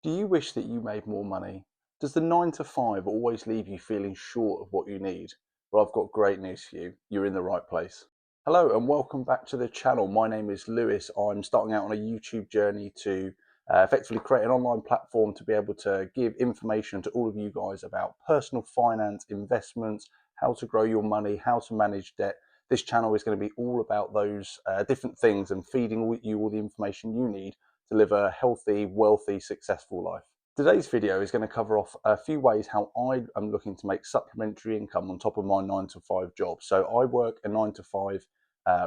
Do you wish that you made more money? Does the 9 to 5 always leave you feeling short of what you need? Well, I've got great news for you. You're in the right place. Hello and welcome back to the channel. My name is Lewis. I'm starting out on a YouTube journey to effectively create an online platform to be able to give information to all of you guys about personal finance, investments, how to grow your money, how to manage debt. This channel is going to be all about those different things and feeding you all the information you need to live a healthy, wealthy, successful life. Today's video is going to cover off a few ways how I am looking to make supplementary income on top of my 9 to 5 job. So I work a 9 to 5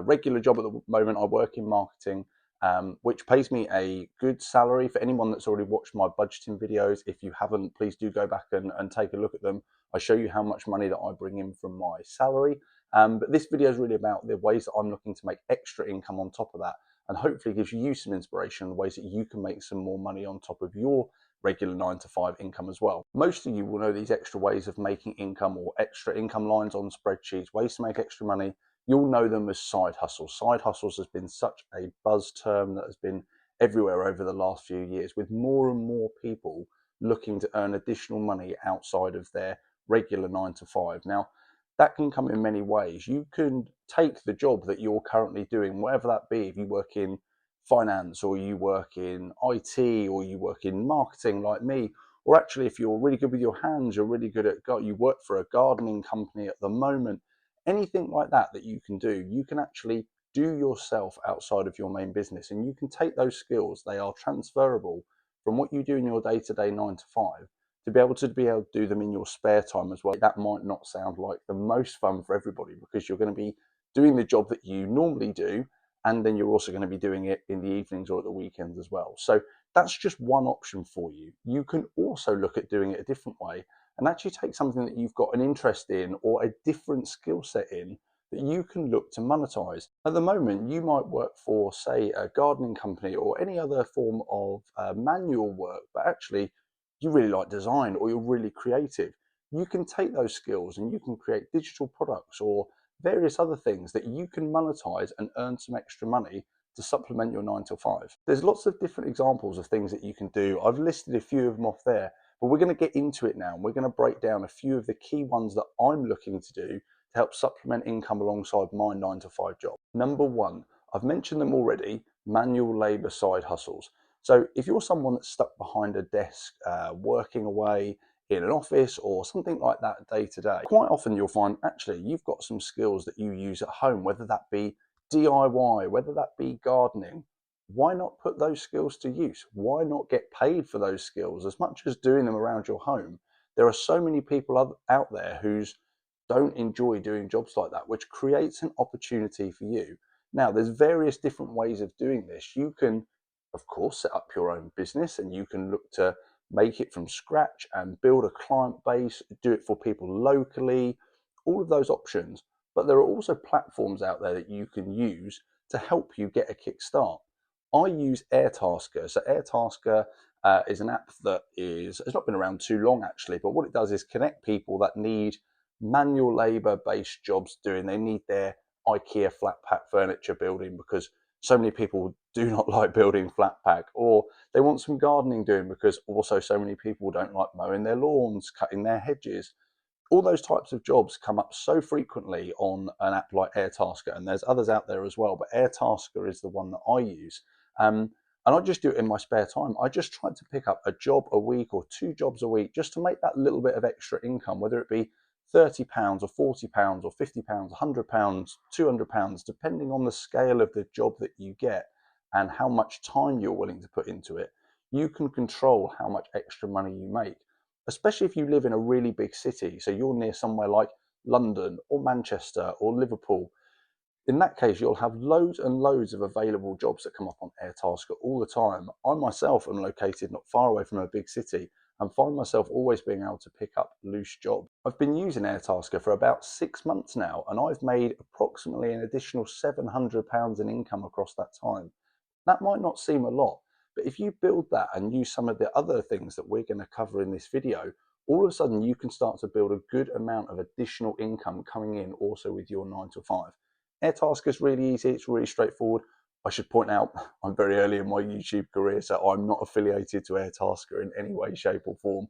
regular job at the moment. I work in marketing, which pays me a good salary. For anyone that's already watched my budgeting videos, if you haven't, please do go back and take a look at them. I show you how much money that I bring in from my salary. But this video is really about the ways that I'm looking to make extra income on top of that, and hopefully gives you some inspiration on ways that you can make some more money on top of your regular 9 to 5 income as well. Most of you will know these extra ways of making income or extra income lines on spreadsheets, ways to make extra money. You'll know them as side hustles. Side hustles has been such a buzz term that has been everywhere over the last few years, with more and more people looking to earn additional money outside of their regular 9 to 5. Now, that can come in many ways. You can take the job that you're currently doing, whatever that be, if you work in finance or you work in IT or you work in marketing like me, or actually if you're really good with your hands, you're really good at, you work for a gardening company at the moment, anything like that that you can do, you can actually do yourself outside of your main business, and you can take those skills, they are transferable from what you do in your day-to-day 9 to 5 to be able to do them in your spare time as well. That might not sound like the most fun for everybody, because you're going to be doing the job that you normally do, and then you're also going to be doing it in the evenings or at the weekends as well. So that's just one option for you. You can also look at doing it a different way and actually take something that you've got an interest in or a different skill set in that you can look to monetize. At the moment, you might work for, say, a gardening company or any other form of manual work, but actually you really like design or you're really creative. You can take those skills and you can create digital products or various other things that you can monetize and earn some extra money to supplement your 9 to 5. There's lots of different examples of things that you can do. I've listed a few of them off there, but we're going to get into it now. We're going to break down a few of the key ones that I'm looking to do to help supplement income alongside my 9 to 5 job. Number one, I've mentioned them already, manual labor side hustles. So if you're someone that's stuck behind a desk, working away in an office or something like that day to day, quite often you'll find actually you've got some skills that you use at home, whether that be DIY, whether that be gardening. Why not put those skills to use? Why not get paid for those skills as much as doing them around your home? There are so many people out there who don't enjoy doing jobs like that, which creates an opportunity for you. Now, there's various different ways of doing this. You can, of course, set up your own business and you can look to make it from scratch and build a client base, do it for people locally, all of those options. But there are also platforms out there that you can use to help you get a kickstart. I use Airtasker. So Airtasker is an app that it's not been around too long actually, but what it does is connect people that need manual labor based jobs doing. They need their IKEA flat pack furniture building because so many people do not like building flat pack, or they want some gardening doing because also so many people don't like mowing their lawns, cutting their hedges. All those types of jobs come up so frequently on an app like Airtasker, and there's others out there as well, but Airtasker is the one that I use. And I just do it in my spare time. I just try to pick up a job a week or 2 jobs a week just to make that little bit of extra income, whether it be £30 or £40 or £50, £100, £200, depending on the scale of the job that you get and how much time you're willing to put into it. You can control how much extra money you make, especially if you live in a really big city. So you're near somewhere like London or Manchester or Liverpool. In that case, you'll have loads and loads of available jobs that come up on Airtasker all the time. I myself am located not far away from a big city and find myself always being able to pick up loose jobs. I've been using Airtasker for about 6 months now, and I've made approximately an additional £700 in income across that time. That might not seem a lot, but if you build that and use some of the other things that we're going to cover in this video, all of a sudden you can start to build a good amount of additional income coming in also with your 9 to 5. Airtasker is really easy, it's really straightforward. I should point out I'm very early in my YouTube career, so I'm not affiliated to Airtasker in any way, shape, or form,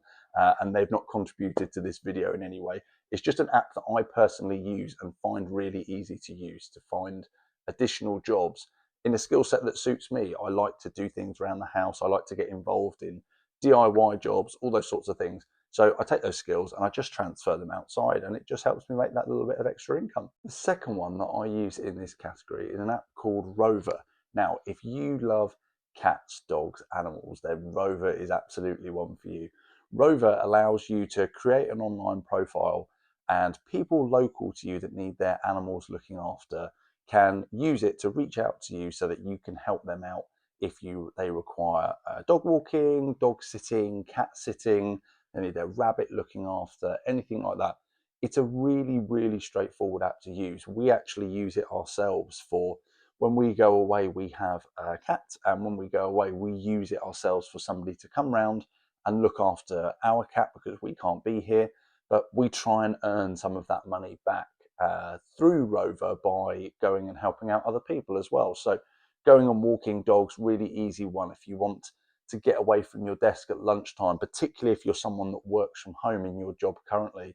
and they've not contributed to this video in any way. It's just an app that I personally use and find really easy to use to find additional jobs in a skill set that suits me. I like to do things around the house. I like to get involved in DIY jobs, all those sorts of things. So I take those skills and I just transfer them outside, and it just helps me make that little bit of extra income. The second one that I use in this category is an app called Rover. Now, if you love cats, dogs, animals, then Rover is absolutely one for you. Rover allows you to create an online profile, and people local to you that need their animals looking after can use it to reach out to you so that you can help them out if they require dog walking, dog sitting, cat sitting, they need their rabbit looking after, anything like that. It's a really, really straightforward app to use. We actually use it ourselves for when we go away. We have a cat, and when we go away, we use it ourselves for somebody to come round and look after our cat because we can't be here. But we try and earn some of that money back through Rover by going and helping out other people as well. So going and walking dogs, really easy one if you want to get away from your desk at lunchtime, particularly if you're someone that works from home in your job currently.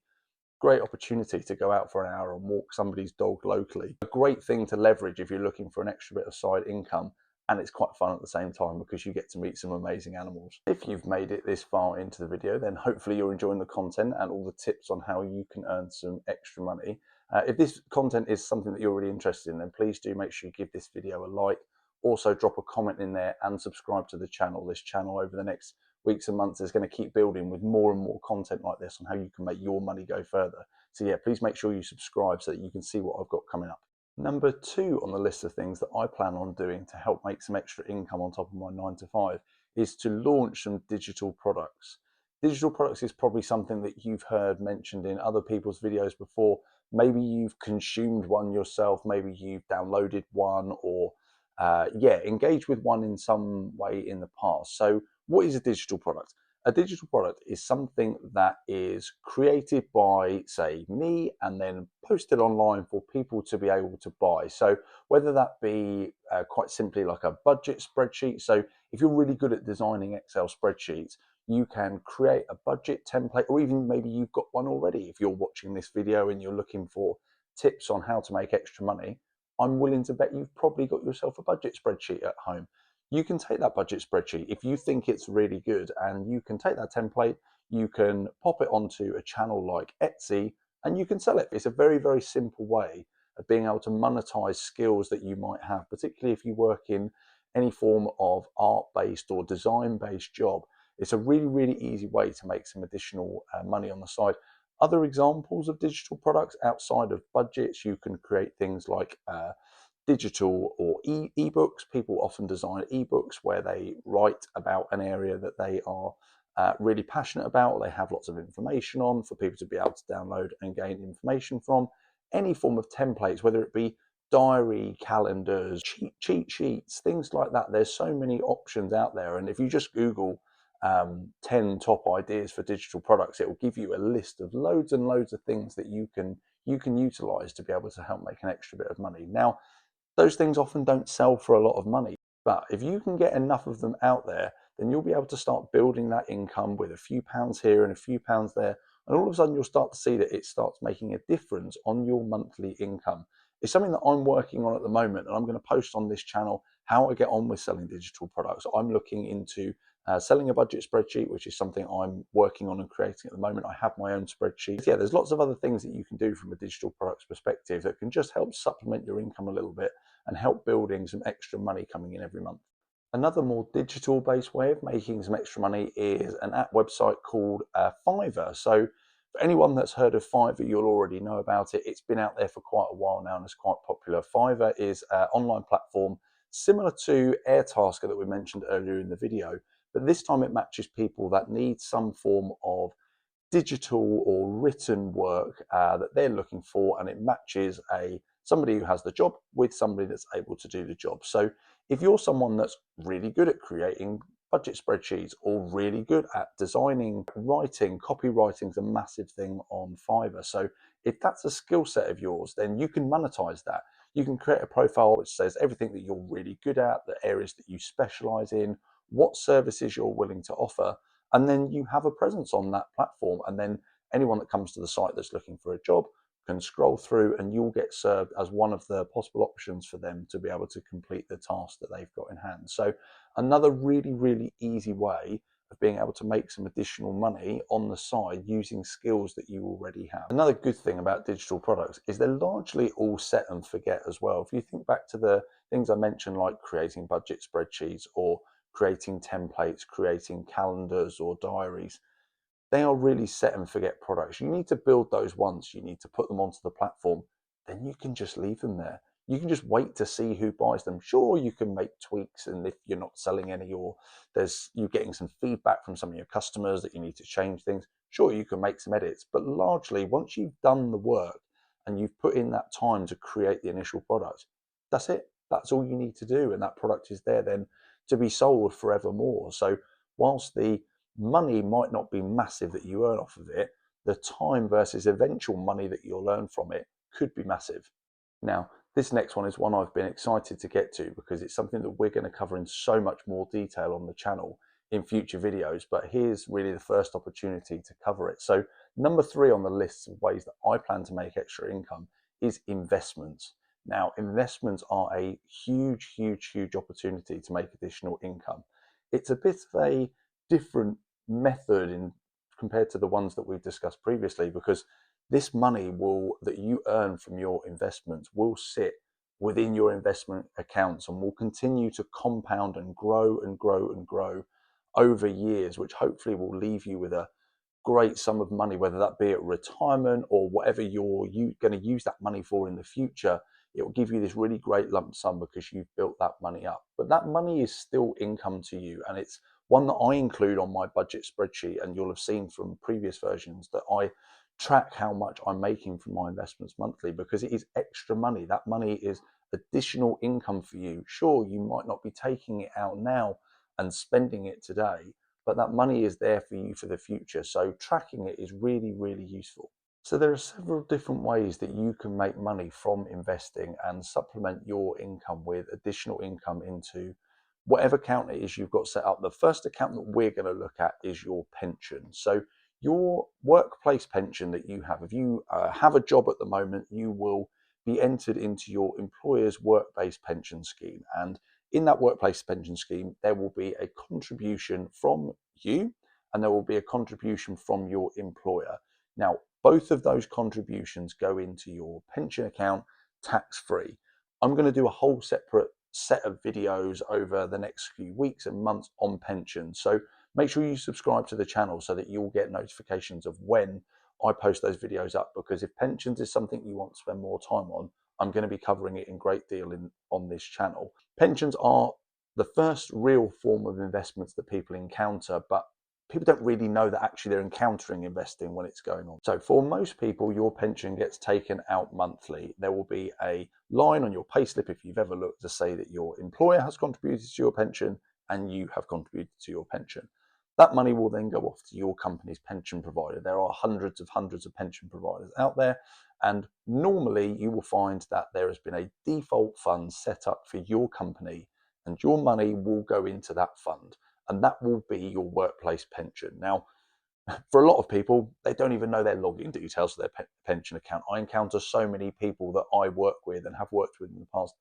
Great opportunity to go out for an hour and walk somebody's dog locally. A great thing to leverage if you're looking for an extra bit of side income, and it's quite fun at the same time because you get to meet some amazing animals. If you've made it this far into the video, then hopefully you're enjoying the content and all the tips on how you can earn some extra money. If this content is something that you're really interested in, then please do make sure you give this video a like. Also drop a comment in there and subscribe to the channel. This channel over the next weeks and months is going to keep building with more and more content like this on how you can make your money go further. So yeah, please make sure you subscribe so that you can see what I've got coming up. Number 2 on the list of things that I plan on doing to help make some extra income on top of my 9 to 5 is to launch some digital products. Digital products is probably something that you've heard mentioned in other people's videos before. Maybe you've consumed one yourself, maybe you've downloaded one, or engaged with one in some way in the past. So what is a digital product? A digital product is something that is created by, say, me and then posted online for people to be able to buy. So whether that be quite simply like a budget spreadsheet. So if you're really good at designing Excel spreadsheets, you can create a budget template, or even maybe you've got one already. If you're watching this video and you're looking for tips on how to make extra money, I'm willing to bet you've probably got yourself a budget spreadsheet at home. You can take that budget spreadsheet if you think it's really good, and you can take that template, you can pop it onto a channel like Etsy, and you can sell it. It's a very, very simple way of being able to monetize skills that you might have, particularly if you work in any form of art-based or design-based job. It's a really, really easy way to make some additional money on the side. Other examples of digital products outside of budgets, you can create things like digital or ebooks. People often design ebooks where they write about an area that they are really passionate about, they have lots of information on for people to be able to download and gain information from. Any form of templates, whether it be diary, calendars, cheat sheets, things like that. There's so many options out there, and if you just Google 10 top ideas for digital products, it will give you a list of loads and loads of things that you can utilize to be able to help make an extra bit of money. Now, those things often don't sell for a lot of money, but if you can get enough of them out there, then you'll be able to start building that income with a few pounds here and a few pounds there, and all of a sudden you'll start to see that it starts making a difference on your monthly income. It's something that I'm working on at the moment, and I'm going to post on this channel how I get on with selling digital products. I'm looking into selling a budget spreadsheet, which is something I'm working on and creating at the moment. I have my own spreadsheet. Yeah, there's lots of other things that you can do from a digital products perspective that can just help supplement your income a little bit and help building some extra money coming in every month. Another more digital based way of making some extra money is an app website called Fiverr. So for anyone that's heard of Fiverr, you'll already know about it. It's been out there for quite a while now and it's quite popular. Fiverr is an online platform similar to Airtasker that we mentioned earlier in the video, but this time it matches people that need some form of digital or written work that they're looking for, and it matches somebody who has the job with somebody that's able to do the job. So if you're someone that's really good at creating budget spreadsheets or really good at designing, writing, copywriting is a massive thing on Fiverr. So if that's a skill set of yours, then you can monetize that. You can create a profile which says everything that you're really good at, the areas that you specialize in, what services you're willing to offer, and then you have a presence on that platform. And then anyone that comes to the site that's looking for a job can scroll through, and you'll get served as one of the possible options for them to be able to complete the task that they've got in hand. So another really, really easy way of being able to make some additional money on the side using skills that you already have. Another good thing about digital products is they're largely all set and forget as well. If you think back to the things I mentioned, like creating budget spreadsheets or creating templates, creating calendars or diaries, they are really set and forget products. You need to build those once, you need to put them onto the platform, then you can just leave them there. You can just wait to see who buys them. Sure, you can make tweaks, and if you're not selling any, or you're getting some feedback from some of your customers that you need to change things, sure, you can make some edits. But largely, once you've done the work and you've put in that time to create the initial product, that's it. That's all you need to do, and that product is there then to be sold forevermore. So whilst the money might not be massive that you earn off of it, the time versus eventual money that you'll earn from it could be massive. Now, this next one is one I've been excited to get to because it's something that we're going to cover in so much more detail on the channel in future videos, but here's really the first opportunity to cover it. So number 3 on the list of ways that I plan to make extra income is investments. Now, investments are a huge, huge, huge opportunity to make additional income. It's a bit of a different method compared to the ones that we've discussed previously, because this money that you earn from your investments will sit within your investment accounts and will continue to compound and grow and grow and grow over years, which hopefully will leave you with a great sum of money, whether that be at retirement or whatever you're going to use that money for in the future. It will give you this really great lump sum because you've built that money up. But that money is still income to you, and it's one that I include on my budget spreadsheet, and you'll have seen from previous versions that I track how much I'm making from my investments monthly, because it is extra money. That money is additional income for you. Sure, you might not be taking it out now and spending it today, but that money is there for you for the future. So tracking it is really, really useful. So there are several different ways that you can make money from investing and supplement your income with additional income into whatever account it is you've got set up. The first account that we're going to look at is your pension. So your workplace pension that you have, if you have a job at the moment, you will be entered into your employer's work-based pension scheme. And in that workplace pension scheme, there will be a contribution from you and there will be a contribution from your employer. Now, both of those contributions go into your pension account tax-free. I'm going to do a whole separate set of videos over the next few weeks and months on pensions. So make sure you subscribe to the channel so that you'll get notifications of when I post those videos up, because if pensions is something you want to spend more time on, I'm going to be covering it in great deal on this channel. Pensions are the first real form of investments that people encounter, but people don't really know that actually they're encountering investing when it's going on. So for most people, your pension gets taken out monthly. There will be a line on your payslip, if you've ever looked, to say that your employer has contributed to your pension and you have contributed to your pension. That money will then go off to your company's pension provider. There are hundreds of pension providers out there, and normally you will find that there has been a default fund set up for your company, and your money will go into that fund, and that will be your workplace pension. Now, for a lot of people, they don't even know their login details for their pension account. I encounter so many people that I work with and have worked with in the past,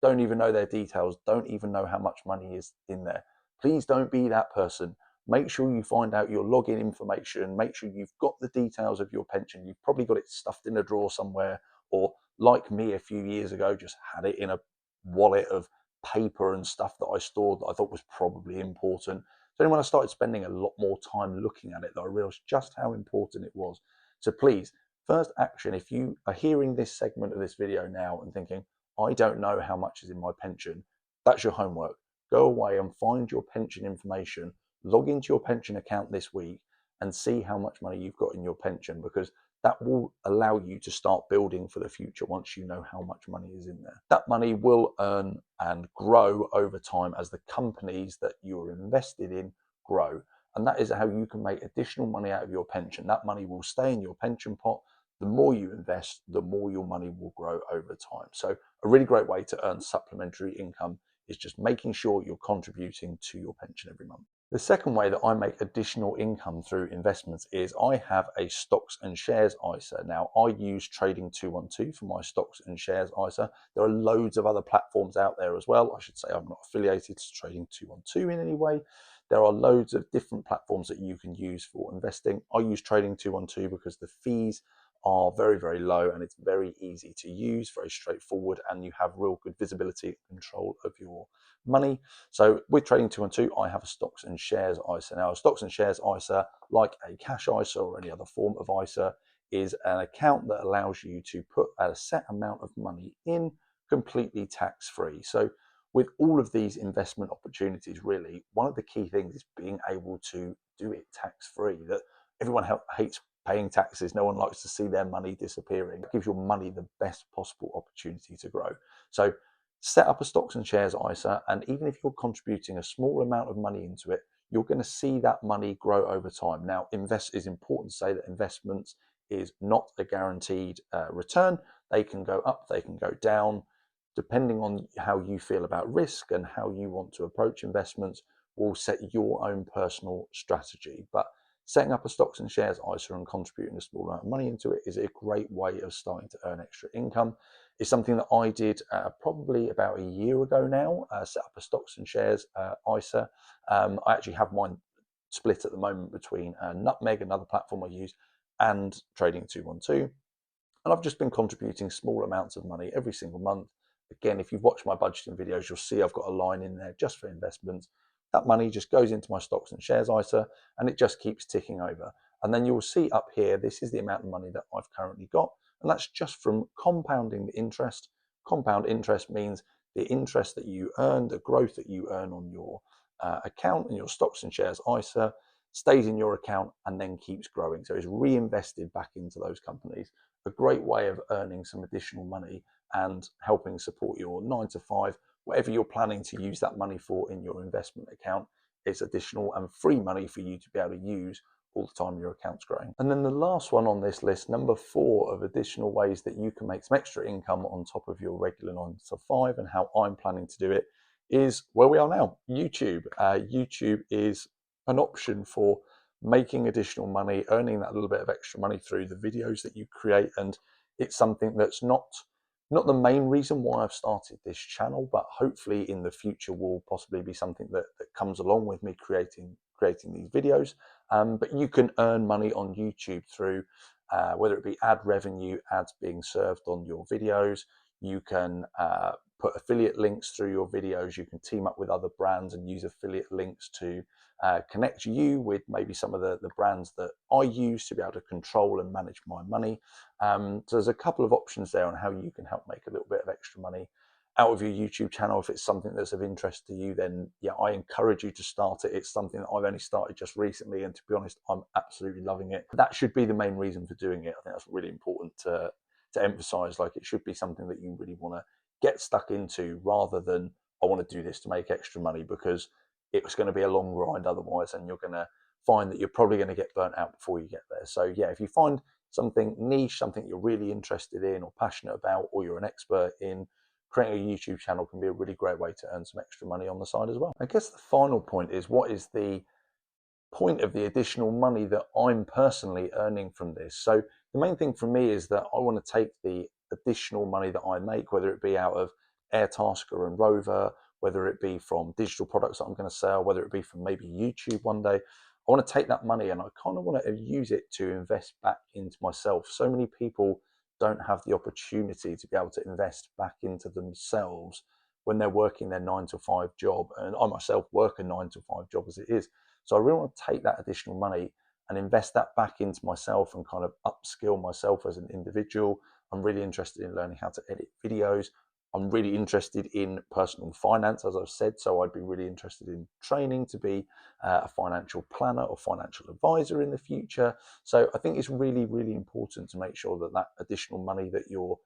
don't even know their details, don't even know how much money is in there. Please don't be that person. Make sure you find out your login information. Make sure you've got the details of your pension. You've probably got it stuffed in a drawer somewhere, or like me a few years ago, just had it in a wallet of paper and stuff that I stored that I thought was probably important. So then when I started spending a lot more time looking at it, that I realized just how important it was. So please, first action, if you are hearing this segment of this video now and thinking, I don't know how much is in my pension, that's your homework. Go away and find your pension information, log into your pension account this week and see how much money you've got in your pension, because that will allow you to start building for the future once you know how much money is in there. That money will earn and grow over time as the companies that you're invested in grow. And that is how you can make additional money out of your pension. That money will stay in your pension pot. the more you invest, the more your money will grow over time. So a really great way to earn supplementary income is just making sure you're contributing to your pension every month. The second way that I make additional income through investments is I have a stocks and shares ISA. Now, I use Trading 212 for my stocks and shares ISA. There are loads of other platforms out there as well. I should say I'm not affiliated to Trading 212 in any way. There are loads of different platforms that you can use for investing. I use Trading 212 because the fees are very, very low and it's very easy to use, very straightforward, and you have real good visibility and control of your money. So with Trading 212, I have a stocks and shares ISA. Now, a stocks and shares ISA, like a cash ISA or any other form of ISA, is an account that allows you to put a set amount of money in completely tax-free. So with all of these investment opportunities, really, one of the key things is being able to do it tax-free. That everyone hates paying taxes. No one likes to see their money disappearing. It gives your money the best possible opportunity to grow. So set up a stocks and shares ISA, and even if you're contributing a small amount of money into it, you're going to see that money grow over time. Now, it's important to say that investments is not a guaranteed return. They can go up, they can go down. Depending on how you feel about risk and how you want to approach investments will set your own personal strategy. But setting up a stocks and shares ISA and contributing a small amount of money into it is a great way of starting to earn extra income. It's something that I did probably about a year ago now, set up a stocks and shares ISA. I actually have mine split at the moment between Nutmeg, another platform I use, and Trading 212. And I've just been contributing small amounts of money every single month. Again, if you've watched my budgeting videos, you'll see I've got a line in there just for investments. That money just goes into my stocks and shares ISA, and it just keeps ticking over. And then you'll see up here, this is the amount of money that I've currently got. And that's just from compounding the interest. Compound interest means the interest that you earn, the growth that you earn on your account and your stocks and shares ISA stays in your account and then keeps growing. So it's reinvested back into those companies. A great way of earning some additional money and helping support your 9 to 5, whatever you're planning to use that money for in your investment account. It's additional and free money for you to be able to use all the time your account's growing. And then the last one on this list, number 4 of additional ways that you can make some extra income on top of your regular 9 to 5 and how I'm planning to do it is where we are now, YouTube. YouTube is an option for making additional money, earning that little bit of extra money through the videos that you create. And it's something that's not the main reason why I've started this channel, but hopefully in the future will possibly be something that comes along with me creating these videos. But you can earn money on YouTube through whether it be ad revenue, ads being served on your videos. You can put affiliate links through your videos. You can team up with other brands and use affiliate links to connect you with maybe some of the brands that I use to be able to control and manage my money. So there's a couple of options there on how you can help make a little bit of extra money out of your YouTube channel. If it's something that's of interest to you, then yeah, I encourage you to start it. It's something that I've only started just recently, and to be honest, I'm absolutely loving it. That should be the main reason for doing it. I think that's really important to emphasize. Like, it should be something that you really want to get stuck into rather than I want to do this to make extra money, because it's going to be a long grind otherwise, and you're going to find that you're probably going to get burnt out before you get there. So yeah, if you find something niche, something you're really interested in or passionate about, or you're an expert in, creating a YouTube channel can be a really great way to earn some extra money on the side as well. I guess the final point is, what is the point of the additional money that I'm personally earning from this? So the main thing for me is that I want to take the additional money that I make, whether it be out of Airtasker and Rover, whether it be from digital products that I'm going to sell, whether it be from maybe YouTube one day. I want to take that money and I kind of want to use it to invest back into myself. So many people don't have the opportunity to be able to invest back into themselves when they're working their 9 to 5 job. And I myself work a 9 to 5 job as it is. So I really want to take that additional money and invest that back into myself and kind of upskill myself as an individual. I'm really interested in learning how to edit videos. I'm really interested in personal finance, as I've said, so I'd be really interested in training to be a financial planner or financial advisor in the future. So I think it's really, really important to make sure that that additional money that you're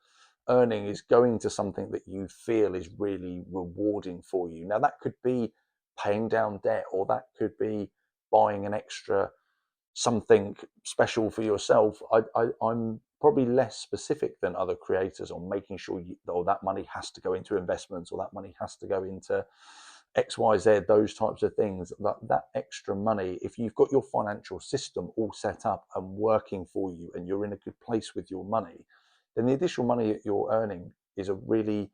earning is going to something that you feel is really rewarding for you. Now, that could be paying down debt, or that could be buying an extra something special for yourself. I'm probably less specific than other creators on making sure that money has to go into investments, or that money has to go into XYZ, those types of things. That extra money, if you've got your financial system all set up and working for you, and you're in a good place with your money, then the additional money that you're earning is a really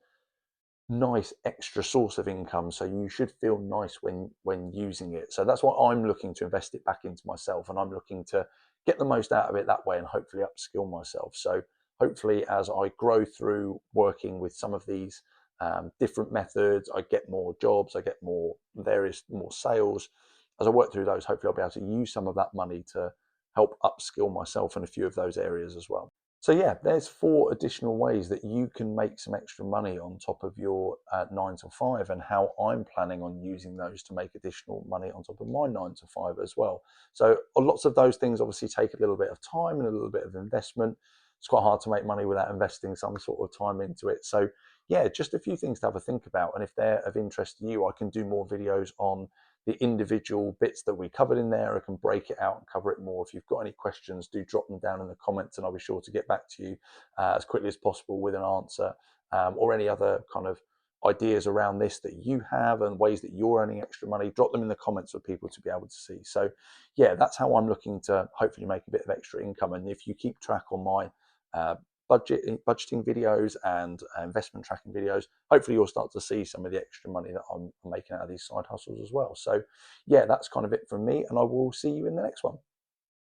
nice extra source of income. So you should feel nice when using it. So that's why I'm looking to invest it back into myself, and I'm looking to get the most out of it that way, and hopefully upskill myself. So hopefully, as I grow through working with some of these different methods, I get more jobs, I get more sales. As I work through those, hopefully I'll be able to use some of that money to help upskill myself in a few of those areas as well. So yeah, there's 4 additional ways that you can make some extra money on top of your 9 to 5, and how I'm planning on using those to make additional money on top of my 9 to 5 as well. So lots of those things obviously take a little bit of time and a little bit of investment. It's quite hard to make money without investing some sort of time into it. So yeah, just a few things to have a think about. And if they're of interest to you, I can do more videos on the individual bits that we covered in there. I can break it out and cover it more. If you've got any questions, do drop them down in the comments, and I'll be sure to get back to you as quickly as possible with an answer, or any other kind of ideas around this that you have and ways that you're earning extra money. Drop them in the comments for people to be able to see. So yeah, that's how I'm looking to hopefully make a bit of extra income. And if you keep track on my budgeting videos and investment tracking videos, hopefully you'll start to see some of the extra money that I'm making out of these side hustles as well. So yeah, that's kind of it from me, and I will see you in the next one.